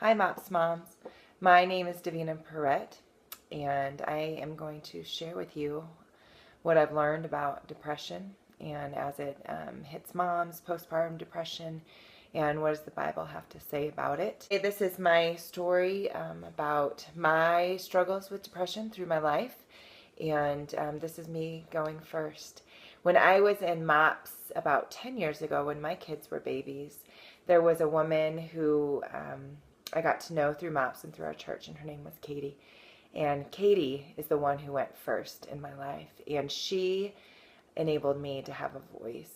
Hi, MOPS moms. My name is Davina Perrette, and I am going to share with you what I've learned about depression and as it hits moms, postpartum depression, and what does the Bible have to say about it. This is my story about my struggles with depression through my life, and this is me going first. When I was in MOPS about 10 years ago, when my kids were babies, there was a woman who I got to know through MOPS and through our church, and her name was Katie. And Katie is the one who went first in my life, and she enabled me to have a voice.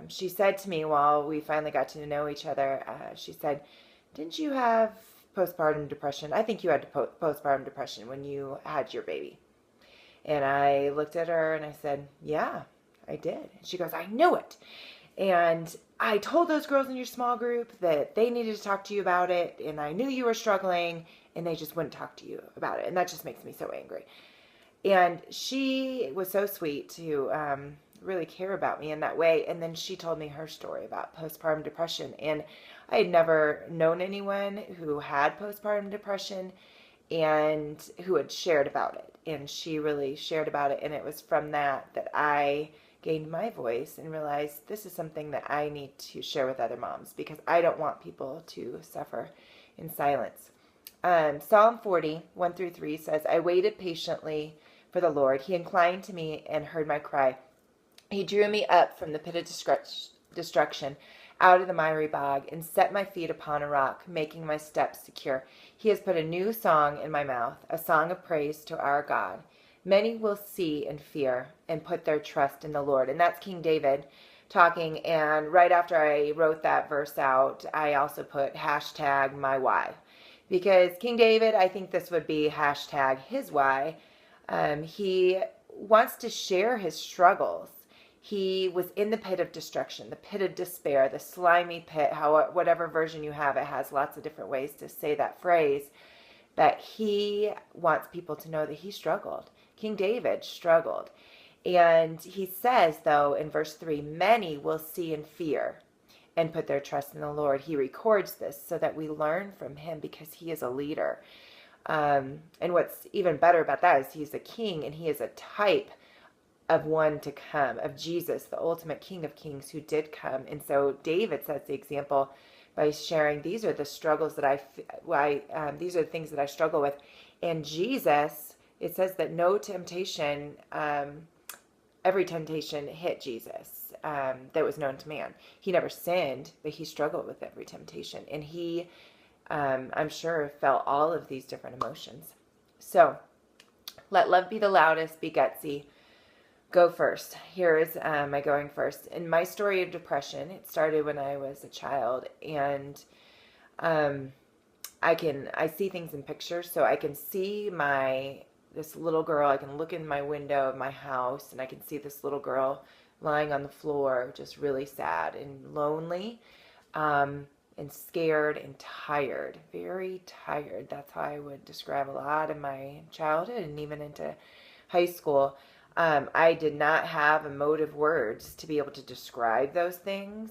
She said to me while we finally got to know each other, she said, "Didn't you have postpartum depression? I think you had postpartum depression when you had your baby." And I looked at her and I said, "Yeah, I did." And she goes, "I knew it. And I told those girls in your small group that they needed to talk to you about it, and I knew you were struggling, and they just wouldn't talk to you about it. And that just makes me so angry." And she was so sweet to really care about me in that way. And then she told me her story about postpartum depression. And I had never known anyone who had postpartum depression and who had shared about it. And she really shared about it. And it was from that I gained my voice and realized this is something that I need to share with other moms because I don't want people to suffer in silence. Psalm 40, 1-3 says, "I waited patiently for the Lord. He inclined to me and heard my cry. He drew me up from the pit of destruction, out of the miry bog, and set my feet upon a rock, making my steps secure. He has put a new song in my mouth, a song of praise to our God. Many will see and fear and put their trust in the Lord." And that's King David talking. And right after I wrote that verse out, I also put hashtag my why. Because King David, I think this would be hashtag his why. He wants to share his struggles. He was in the pit of destruction, the pit of despair, the slimy pit, whatever version you have, it has lots of different ways to say that phrase. But he wants people to know that he struggled. King David struggled. And he says, though, in verse 3, "Many will see and fear and put their trust in the Lord." He records this so that we learn from him because he is a leader. And what's even better about that is he's a king and he is a type of one to come, of Jesus, the ultimate King of Kings who did come. And so David sets the example by sharing, these are the struggles that these are the things that I struggle with. And Jesus, it says that no temptation, every temptation hit Jesus that was known to man. He never sinned, but he struggled with every temptation. And he, I'm sure, felt all of these different emotions. So, let love be the loudest, be gutsy. Go first. Here is my going first. In my story of depression, it started when I was a child, and I see things in pictures, so I can see this little girl. I can look in my window of my house, and I can see this little girl lying on the floor, just really sad and lonely, and scared and tired, very tired. That's how I would describe a lot of my childhood and even into high school. I did not have emotive words to be able to describe those things.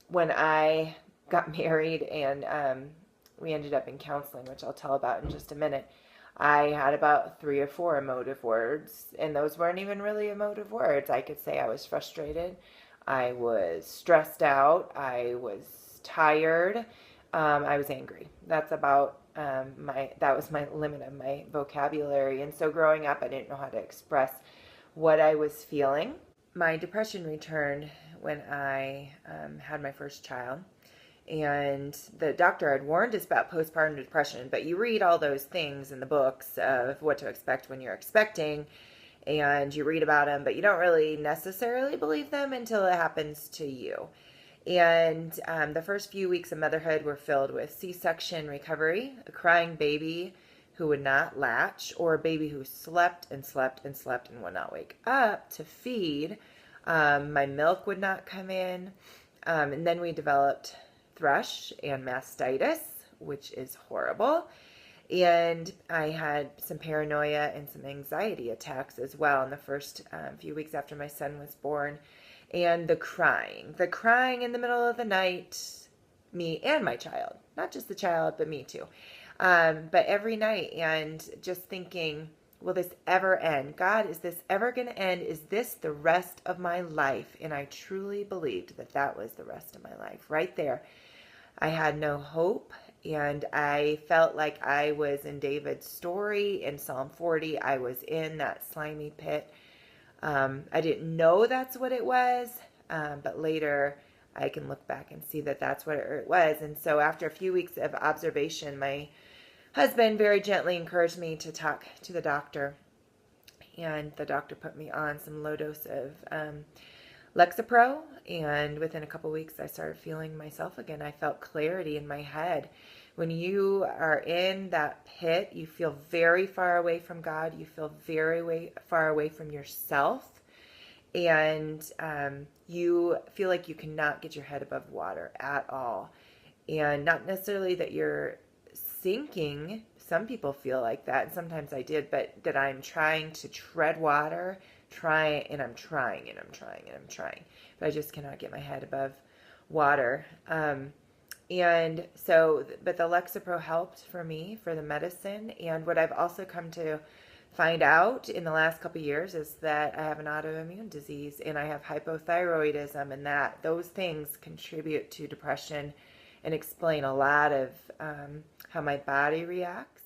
When I got married and we ended up in counseling, which I'll tell about in just a minute, I had about 3 or 4 emotive words, and those weren't even really emotive words. I could say I was frustrated, I was stressed out, I was tired, I was angry. That's about that was my limit of my vocabulary. And so growing up, I didn't know how to express what I was feeling. My depression returned when I had my first child. And the doctor had warned us about postpartum depression, but you read all those things in the books of what to expect when you're expecting, and you read about them, but you don't really necessarily believe them until it happens to you. And the first few weeks of motherhood were filled with C-section recovery, a crying baby who would not latch, or a baby who slept and slept and slept and would not wake up to feed. My milk would not come in. And then we developed thrush and mastitis, which is horrible. And I had some paranoia and some anxiety attacks as well in the first few weeks after my son was born. And the crying in the middle of the night me and my child, not just the child, but me too. But every night, and just thinking, will this ever end? God, is this ever going to end? Is this the rest of my life? And I truly believed that that was the rest of my life. Right there, I had no hope, and I felt like I was in David's story in Psalm 40. I was in that slimy pit. I didn't know that's what it was, but later I can look back and see that that's what it was. And so after a few weeks of observation, my husband very gently encouraged me to talk to the doctor, and the doctor put me on some low dose of Lexapro, and within a couple weeks I started feeling myself again. I felt clarity in my head. When you are in that pit, you feel very far away from God. You feel very far away from yourself, and you feel like you cannot get your head above water at all. And not necessarily that you're sinking. Some people feel like that, and sometimes I did, but that I'm trying to tread water, I'm trying, but I just cannot get my head above water. And so, but the Lexapro helped for me, for the medicine. And what I've also come to find out in the last couple of years is that I have an autoimmune disease, and I have hypothyroidism, and that those things contribute to depression and explain a lot of how my body reacts.